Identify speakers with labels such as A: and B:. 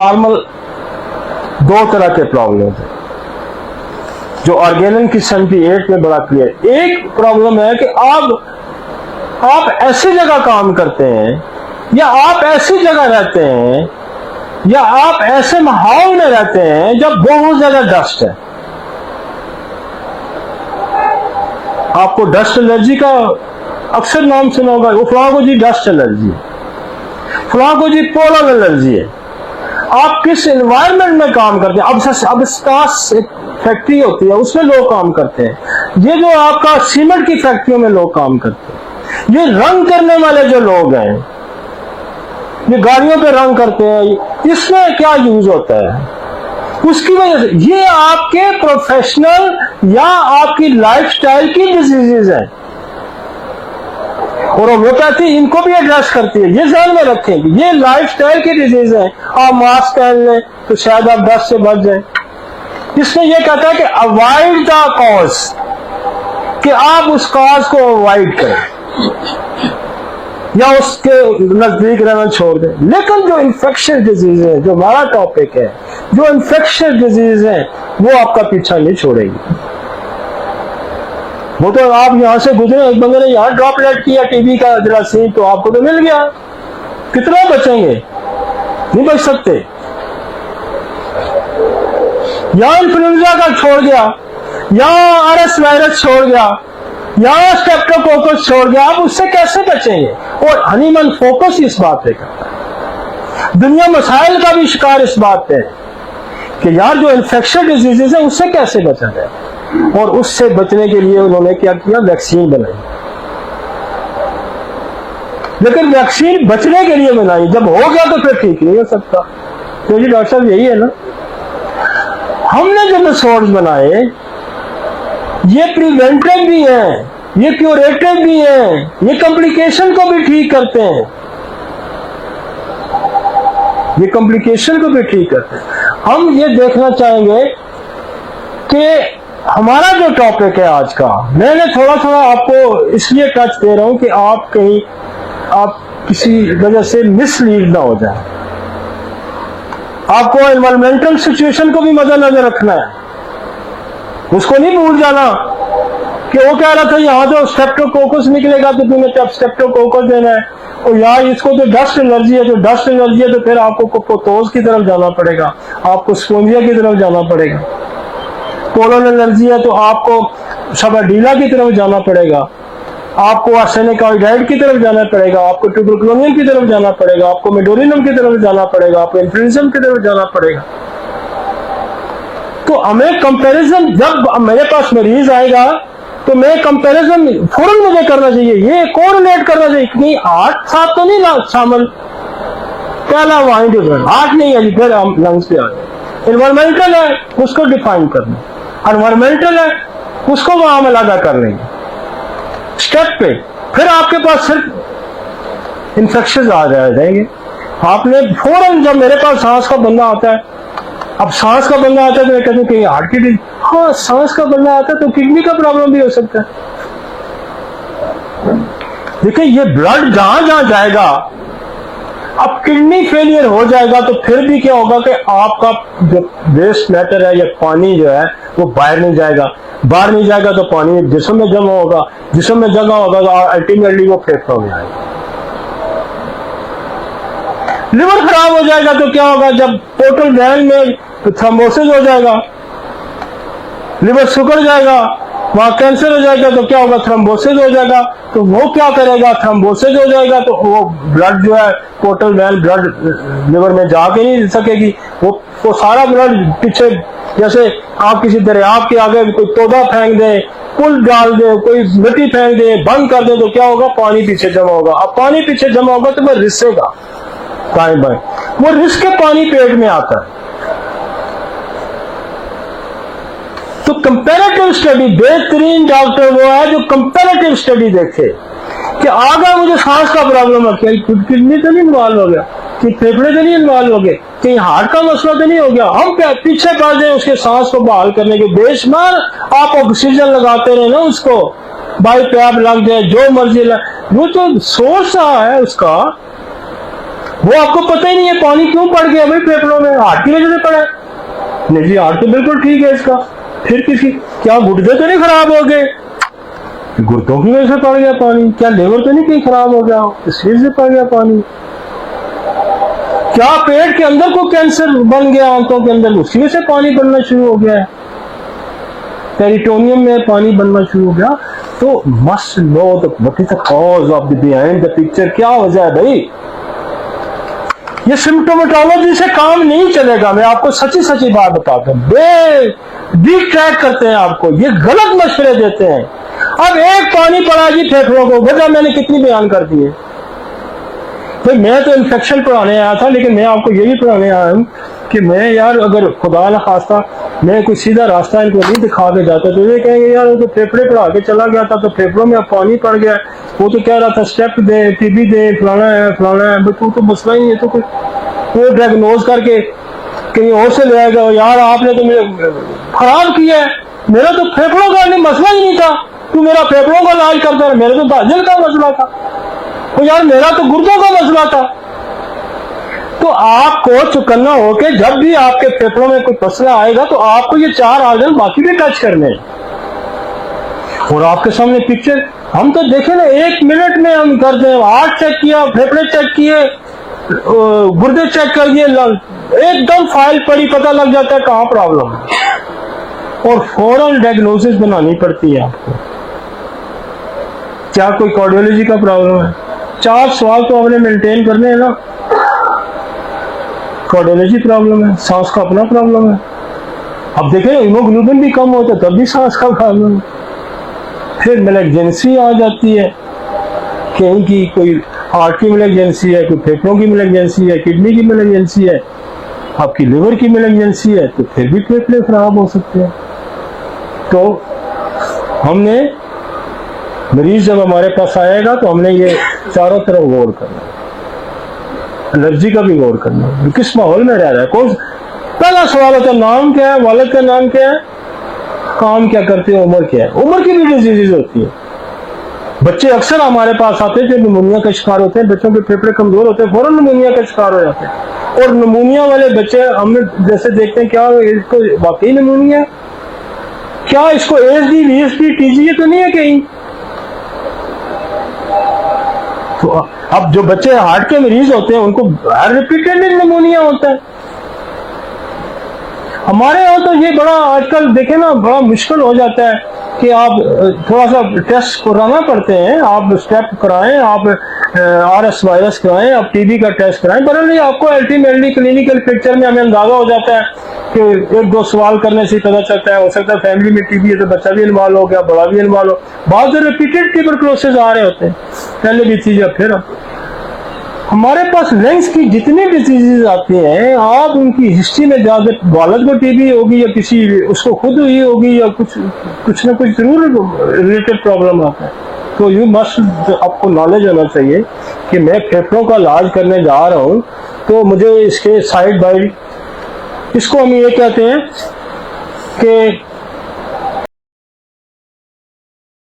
A: Normal दो तरह के प्रॉब्लम है जो ऑर्गेनन की 78 में बड़ा क्लियर। एक प्रॉब्लम है कि आप ऐसी जगह काम करते हैं या आप ऐसी जगह रहते हैं या आप ऐसे माहौल में रहते हैं जब बहुत ज्यादा डस्ट है। आपको डस्ट एलर्जी का अक्सर नाम सुना होगा, वो फलां को जी डस्ट एलर्जी है, फलां को जी पोलन एलर्जी है। आप किस एनवायरनमेंट में काम करते हैं। अब स्टास एक फैक्ट्री होती है, उसमें लोग काम करते हैं। ये जो आपका सीमेंट की फैक्ट्रियों में लोग काम करते हैं, ये रंग करने वाले जो लोग हैं, ये गाड़ियों पे रंग करते हैं, इसमें क्या यूज होता है, उसकी वजह से ये आपके प्रोफेशनल या आपकी लाइफस्टाइल की डिजीजेज है। और होम्योपैथी इनको भी एड्रेस करती है। ये ध्यान में रखें कि ये लाइफस्टाइल की डिजीज है। आप मास्क पहन लें तो शायद आप डस्ट से बच जाए। इसमें यह कहता है कि अवॉइड द कॉज, कि आप उस कॉज को अवॉइड करें या उसके नजदीक रहना छोड़ दें। लेकिन जो इन्फेक्शियस डिजीज है, जो हमारा टॉपिक है, जो इन्फेक्शियस डिजीज है, वो आपका पीछा नहीं छोड़ेगी। वो तो आप यहां से गुजरे, एक बंदे ने यहां ड्रॉपलेट किया टीबी का जरासीम, तो आपको तो मिल गया। कितना बचेंगे? नहीं बच सकते। यहां इन्फ्लुएंजा का छोड़ गया, यहां आरएस वायरस छोड़ गया, यहां स्ट्रेप्टोकोकस छोड़ गया, आप उससे कैसे बचेंगे? और हनीमन फोकस इस बात पे करता है। दुनिया मसाइल का भी शिकार इस बात पे है कि यार जो इन्फेक्शन डिजीजेस है उससे कैसे बचा जाए। और उससे बचने के लिए उन्होंने क्या किया? वैक्सीन बनाई। लेकिन वैक्सीन बचने के लिए बनाई, जब हो गया तो फिर ठीक नहीं हो सकता। तो जी डॉक्टर साहब यही है ना, हमने जो मेथड्स बनाए ये प्रिवेंटिव भी हैं, ये क्यूरेटिव भी हैं, ये कॉम्प्लिकेशन को भी ठीक करते हैं, ये कॉम्प्लिकेशन को भी ठीक करते हैं। हम ये देखना चाहेंगे कि हमारा जो टॉपिक है आज का, मैंने थोड़ा थोड़ा आपको इसलिए टच दे रहा हूं कि आप कहीं आप किसी वजह से मिसलीड ना हो जाए। आपको एनवायरमेंटल सिचुएशन को भी मद्देनजर रखना है, उसको नहीं भूल जाना कि वो कह रहा था यहां तो स्ट्रेप्टोकोकस निकलेगा तो तुम्हें स्ट्रेप्टोकोकस देना है, और यार इसको तो डस्ट एलर्जी है, तो डस्ट एलर्जी है तो फिर आपको कोपोतोज की तरफ जाना पड़ेगा, आपको स्पोंजिया की तरफ जाना पड़ेगा। पोलन एलर्जी है तो आपको शबाडीला की तरफ जाना पड़ेगा, आपको आर्सेनिक आयोडाइड की तरफ जाना पड़ेगा, आपको ट्यूबरकुलोनियम की तरफ जाना पड़ेगा, आपको मेडोरिनम की तरफ जाना पड़ेगा, आपको इन्फ्लुएंजा की तरफ जाना पड़ेगा। तो हमें कंपैरिजन, जब मेरे पास मरीज आएगा तो मैं कंपैरिजन फौरन मुझे करना चाहिए, ये कोरिलेट करना चाहिए। नहीं हार्ट साथ तो नहीं शामिल, पहला वहीं हार्ट नहीं है, फिर हम लंग्स पे आ जाए। एनवायरमेंटल है उसको डिफाइन करना, एनवायरमेंटल है उसको वहां में लगा कर लेंगे स्टेप पे, फिर आपके पास सिर्फ इन्फेक्शन आ जाएंगे। आपने फौरन, जब मेरे पास सांस का बंदा आता है, अब सांस का बंदा आता है तो मैं कहता हूँ कि हार्ट की, हाँ सांस का बंदा आता है तो किडनी का प्रॉब्लम भी हो सकता है। देखिए ये ब्लड जहां जहां जाएगा, अब किडनी फेलियर हो जाएगा तो फिर भी क्या होगा कि आपका जो वेस्ट मैटर है या पानी जो है वो बाहर नहीं जाएगा, बाहर नहीं जाएगा तो पानी जिस्म में जमा होगा, जिस्म में जमा होगा तो अल्टीमेटली वो फेफड़ों में आएगा। लिवर खराब हो जाएगा तो क्या होगा? जब पोर्टल वैन में थ्रोम्बोसिस हो जाएगा, लिवर सुखड़ जाएगा, वहां कैंसर हो जाएगा तो क्या होगा? थ्रोम्बोसिस हो जाएगा। तो वो क्या करेगा? थ्रोम्बोसिस हो जाएगा तो वो ब्लड जो है पोर्टल वैन ब्लड लिवर में जाके नहीं सकेगी, वो सारा ब्लड पीछे, जैसे आप किसी दरिया के आगे कोई पौधा फेंक दे, पुल डाल दे, कोई मिट्टी फेंक दे, बंद कर दे तो क्या होगा? पानी पीछे जमा होगा। अब पानी पीछे जमा होगा तो वो रिसेगा दाएं बाएं, वो रिस के पानी पेट में आता है। तो कंपैरेटिव स्टडी, बेहतरीन डॉक्टर वो है जो कंपैरेटिव स्टडी देखे कि आगे मुझे सांस का प्रॉब्लम है, क्या किडनी तो नहीं इन्वॉल्व हो गया, कि फेफड़े तो नहीं इन्वॉल्व हो गए, कहीं हार्ट का मसला तो नहीं हो गया। हम पीछे पड़ जाए उसके सांस को बहाल करने के, बेशुमार आप ऑक्सीजन लगाते रहे ना उसको, बाई पैप लग जाए, जो मर्जी लग, वो तो सोर्स रहा है उसका, वो आपको पता ही नहीं है पानी क्यों पड़ गया भाई फेफड़ों में, हार्ट की वजह से पड़ा है। नहीं जी हार्ट तो बिल्कुल ठीक है इसका, फिर किसी क्या गुर्दे तो नहीं खराब हो गए, गुर्दों की वजह से पड़ गया पानी, क्या लीवर तो नहीं कहीं खराब हो गया, इसलिए से पड़ गया पानी, क्या पेट के अंदर को कैंसर बन गया आंतों के अंदर, उसकी वजह से पानी बनना शुरू हो गया है, पेरिटोनियम में पानी बनना शुरू हो गया। तो must know what is the cause of the behind the picture, क्या वजह है भाई। ये सिम्टोमेटोलॉजी से काम नहीं चलेगा, मैं आपको सच्ची सच्ची बात बताता हूं, डीप ट्रैक करते हैं आपको, ये गलत मशवरे देते हैं। अब एक पानी पड़ा जी फेफड़ों को, वजह मैंने कितनी बयान कर दी है। तो मैं तो इन्फेक्शन पढ़ाने आया था, लेकिन मैं आपको ये भी पढ़ाने आया हूँ कि मैं यार अगर खुदा न खास्ता मैं कोई सीधा रास्ता इनको नहीं दिखा के जाता तो ये कहेंगे यार वो तो फेफड़े पढ़ा के चला गया था तो फेफड़ों में अब पानी पड़ गया, वो तो कह रहा था स्टेप दे, टीबी दे, फलाना है, तू तो मसला ही है, तो कुछ वो डायग्नोज करके कहीं और से ले आएगा, यार आपने तो मुझे खराब किया है, मेरा तो फेफड़ों का मसला ही नहीं था, तू मेरा फेफड़ों का इलाज करता है, मेरा तो दिल का मसला था, तो यार मेरा तो गुर्दों का मसला था। तो आपको चुकन्ना हो के जब भी आपके फेफड़ों में कोई मसला आएगा तो आपको ये 4 आर्गन बाकी भी टच करने हैं। और आपके सामने पिक्चर हम तो देखे ना, 1 मिनट में हम करते हैं, हार्ट चेक किया, फेफड़े चेक किए, गुर्दे चेक कर दिए, एकदम फाइल पड़ी, पता लग जाता है कहाँ प्रॉब्लम है और फौरन डायग्नोसिस बनानी पड़ती है आपको। क्या कोई कार्डियोलॉजी का प्रॉब्लम है? 4 सवाल तो आपने मेंटेन करने हैं ना, कार्डियोलॉजी प्रॉब्लम है, सांस का अपना प्रॉब्लम है, अब देखें हीमोग्लोबिन भी कम होता है तब भी सांस का प्रॉब्लम है, फिर मैलेग्जेंसी आ जाती है, कहीं की कोई हार्ट की मैलेग्जेंसी है, कोई फेफड़ों की मैलेग्जेंसी है, किडनी की मैलेग्जेंसी है, आपकी लिवर की मैलेग्जेंसी है, तो फिर भी फेफड़े खराब हो सकते हैं। तो हमने मरीज जब हमारे पास आएगा तो हमने ये चारों तरफ गौर करना, एलर्जी का भी गौर करना, किस माहौल में रह रहा है, कौन पहला सवाल होता है नाम क्या है, वालिद का नाम क्या है, काम क्या करते हैं, उम्र क्या है, उम्र की भी डिजीज होती है। बच्चे अक्सर हमारे पास आते हैं जो निमोनिया का शिकार होते हैं, बच्चों के फेफड़े कमजोर होते हैं, फौरन निमोनिया का शिकार हो जाते हैं, और निमोनिया वाले बच्चे हमने जैसे देखते हैं क्या इसको वाकई निमोनिया, क्या इसको एएसडी वीएसडी टीजी तो नहीं है कहीं। तो अब जो बच्चे हार्ट के मरीज होते हैं उनको रिपीटेड निमोनिया होता है। हमारे यहाँ तो ये बड़ा आजकल देखे ना बड़ा मुश्किल हो जाता है कि आप थोड़ा सा टेस्ट कराना पड़ते हैं, आप स्टेप कराएं, आप आरएस वायरस कराएं, आप टीबी का टेस्ट कराएं, बरल आपको अल्टीमेटली क्लिनिकल पिक्चर में हमें अंदाजा हो जाता है कि 1-2 सवाल करने से पता चलता है, हो सकता है फैमिली में टीबी है तो बच्चा भी इन्वॉल्व हो गया, बड़ा भी इन्वॉल्व हो, बहुत से रिपीटेड ट्यूबरकुलोसिस आ रहे होते हैं, पहले भी थी या फिर हमारे पास लंग्स की जितनी डिजीजेज आती हैं आप उनकी हिस्ट्री में ज्यादा वालिद को टीबी होगी या किसी उसको खुद हुई होगी या कुछ ना कुछ जरूर रिलेटेड प्रॉब्लम आता है। तो यू मस्ट आपको नॉलेज होना चाहिए कि मैं फेफड़ों का इलाज करने जा रहा हूँ तो मुझे इसके साइड बाय इसको हम ये कहते हैं कि